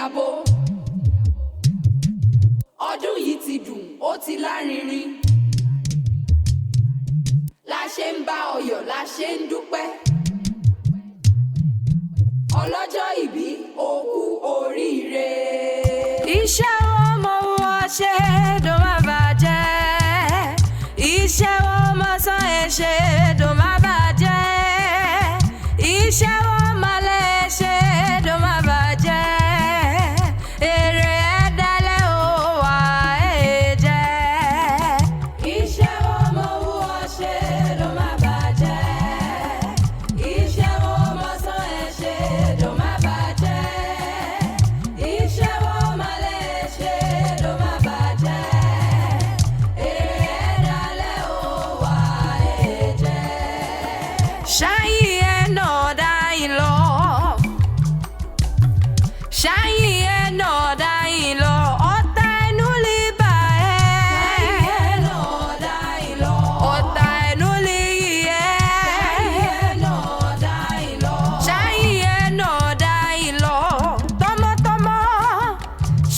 abo. Ọdún yìí ti dùn, ó ti lárinrin. La ṣe ń bá ọyọ̀, la ṣe ń dúpẹ́. Ọlọ́jọ́ ìbí, ó kú oríire. Iṣẹ́ ọmọ wa ṣe ló má bàjẹ́. Iṣẹ́ ọmọ san ṣe ló má bàjẹ́. Iṣẹ́ ọmọ lè ṣe ló má bàjẹ́. Èrè ẹ̀dálẹ̀ ó wà jẹ́. Iṣẹ́ ọmọ wa ṣe ló má bàjẹ́. Iṣẹ́ ọmọ san ṣe ló má bàjẹ́. Iṣẹ́ ọmọ lè ṣe ló má bàjẹ́. Èrè ẹ̀dálẹ̀ ó wà jẹ́. Shine another in love. Shine another in love. Ọ̀tá inú lè bà ẹ́. Ọ̀tá inú lè yí ẹ́. Shine another in love. Tọmọtọmọ.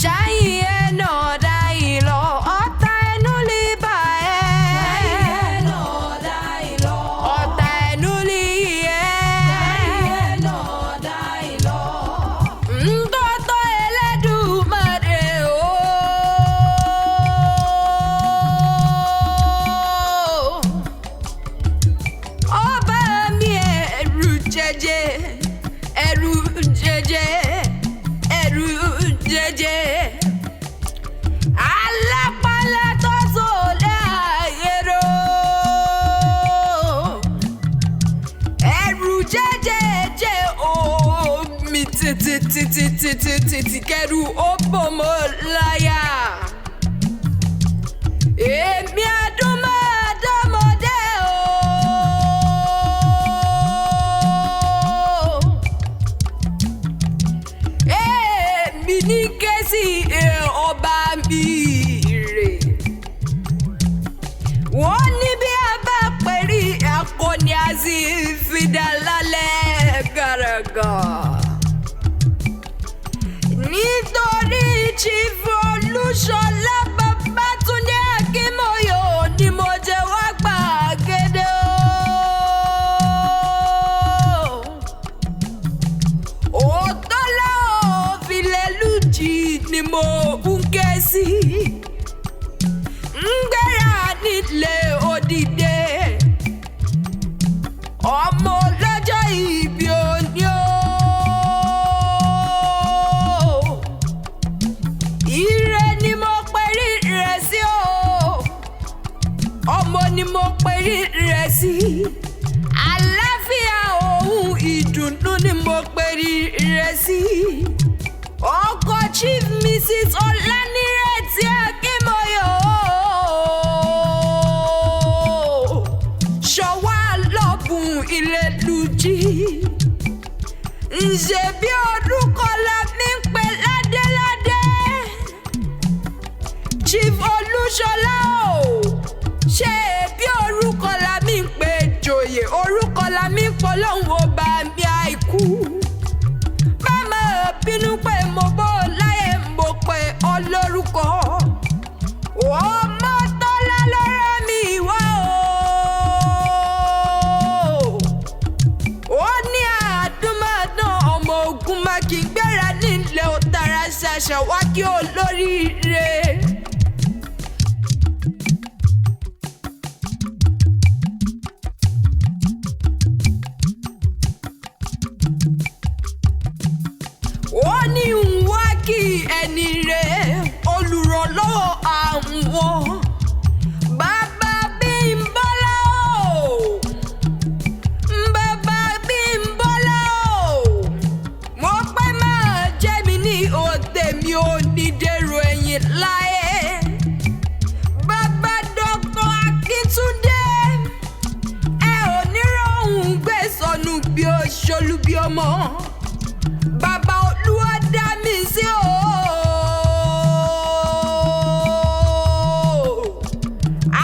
Shine another in love. Ọ̀tá inú lè bà ẹ́. Ọ̀tá inú lè yí ẹ́. Ndoto Elédùmarè o. Ọba mi ẹ̀rù jẹjẹ, ẹ̀rù jẹjẹ, ẹ̀rù jẹjẹ. Alápálá tó sọlé ayé ró. Ẹ̀rù jẹjẹjẹ omi títí kẹrù ó bòmọ láyà. Èmi àdúmọ̀dọ́mọdé o. Èmi ní kẹ́sì ọba mi rè. Wọ́n ní bí a bá pẹ̀rí akọni àti ìfidàlálẹ̀ gàràgà. Nítorí Chief Olúṣọlá Babátúndé Akínmọ́yò ni mo jẹ́ wá gbàgede o. OTOLA of ILELUJI ni mo ń ké sí. Ń gbéra nílé òdìdé. Ọmọ ọlọ́jọ́ ìbí òní o. Ire ni mo perí rẹ̀ sí o. Ọmọ ni mo perí rẹ̀ sí. Àlàáfíà òun ìdùnnú ni mo perí rẹ̀ sí. Ọkọ Chief Mrs. Ọlánírètí Akínmọ́yò. Ṣọwá lọ́bùn ILELUJI. Ǹṣe bí orúkọ la mi ń pè ládéládé. Chief Olúṣọlá o. Ṣé bí orúkọ la mi ń pè joyè? Orúkọ la mi ń pọ̀ lọ́hùn ọba mi àìkú. Máma bínú pé mo bọ́ láyé mo pé ọlọ́rúkọ. Ọmọ Tọ́lá lọ́rẹ́ mi wá o. Ó ní àdúmọ̀dán ọmọ ogun má kí gbéra nílẹ̀ òtara ṣàṣà wá kí olóríire. Ó ní ń wá kí ẹni rẹ̀ olùrànlọ́wọ́ àwọn. Bàbá Bímbọ́lá o. Bàbá Bímbọ́lá o. Mo pẹ́ máa jẹ́ mi ní òde mi ò ní dèrò ẹ̀yìn láyé. Bàbá Dr. Akíntúndé. Ẹ ò ní rohùn gbé sọnù bí ó ṣolú bí ọmọ. Bàbá Olúwa dá mi sí o.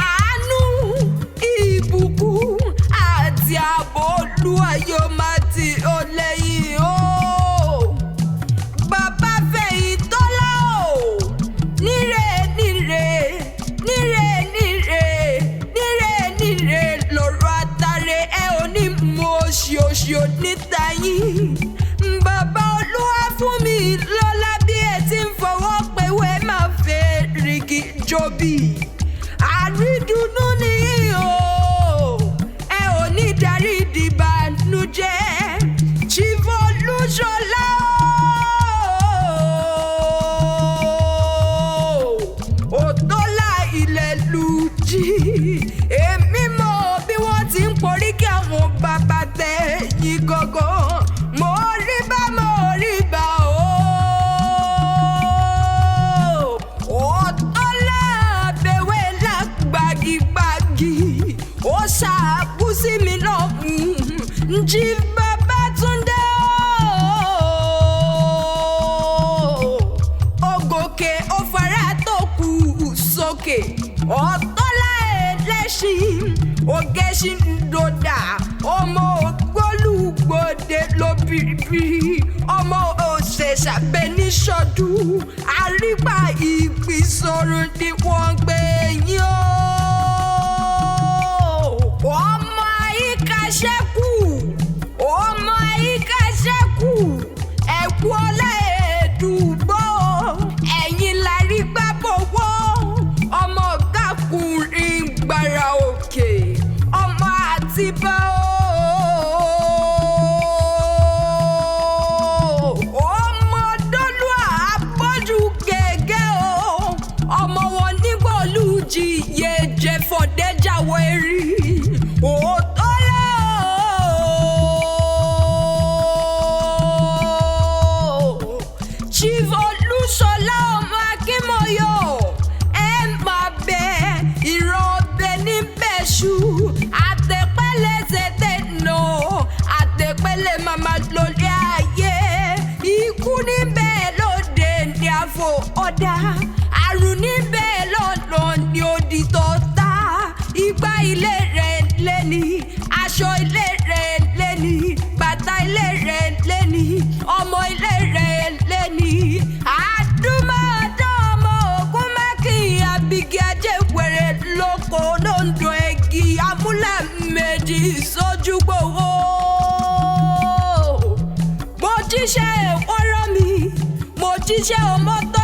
Àánú, ìbùkún àti ààbò Olúwa yóò máa tì ọ́ lẹ́yìn o. Bàbá fẹ́ jobi àrídùnnú ni o ẹ ò ní darí dìbànújẹ́ Chief Olúṣọlá OTOLA ILELUJI èmi mọ̀ bí wọ́n ti ń porí kí àwọn bàbá tẹ̀yìn gangan mo rí bá o OTOLA bẹ̀wé lágbàgìgbàgì ó ṣàkú sí mi lọ́hùn Chief Babátúndé ògòkè ó fara tó kù sókè OTOLA ẹlẹ́ṣin ògẹ́ṣin dòdà ọmọ ògbólúgbòde lóbìrìbìrì ọmọ òṣèṣàbẹ̀ níṣọdú àrígbà ìgbìsọ̀rọ̀ ni wọ́n gbé yín o ọmọ àyíká ṣẹ́kù ẹ̀kú ọlá èdùbọ̀ ẹ̀yìn lárí gbàbọ̀wọ́ ọmọ ọ̀gákùnrin gbàrà òkè ọmọ àtibá ọmọ dọ́lú àbọ́jú gẹ́gẹ́ ọmọ wọn nígbà olùjì yẹjẹ fọ̀dẹ́jáwọ̀ erí OTOLA Chief Olúṣọlá ọmọ AKINMOYO ẹ máa bẹ ìran ọbẹ̀ níbẹ̀ ṣú àtẹ̀pẹ́lẹ̀ tètè nà àtẹ̀pẹ́lẹ̀ màmá lórí ayé ikú níbẹ̀ lóde ní àfọ ọ̀dà àrùn níbẹ̀ lọ́nà ní odi tó ta igbá ilé rẹ̀ lẹ́ni aṣọ ilé rẹ̀ lẹ́ni bàtà ilé rẹ̀ lẹ́ni ọmọ ilé rẹ̀ lẹ́ni àdúmọ̀dán ọmọ ògún mákì àbígí ajẹ́wẹ̀rẹ̀ lóko lóńdó ẹ̀gì amúlẹ̀ méjì sójú gbòòrò mo jíṣẹ́ ìwọ́rọ́ mi mo jíṣẹ́ ọmọ tó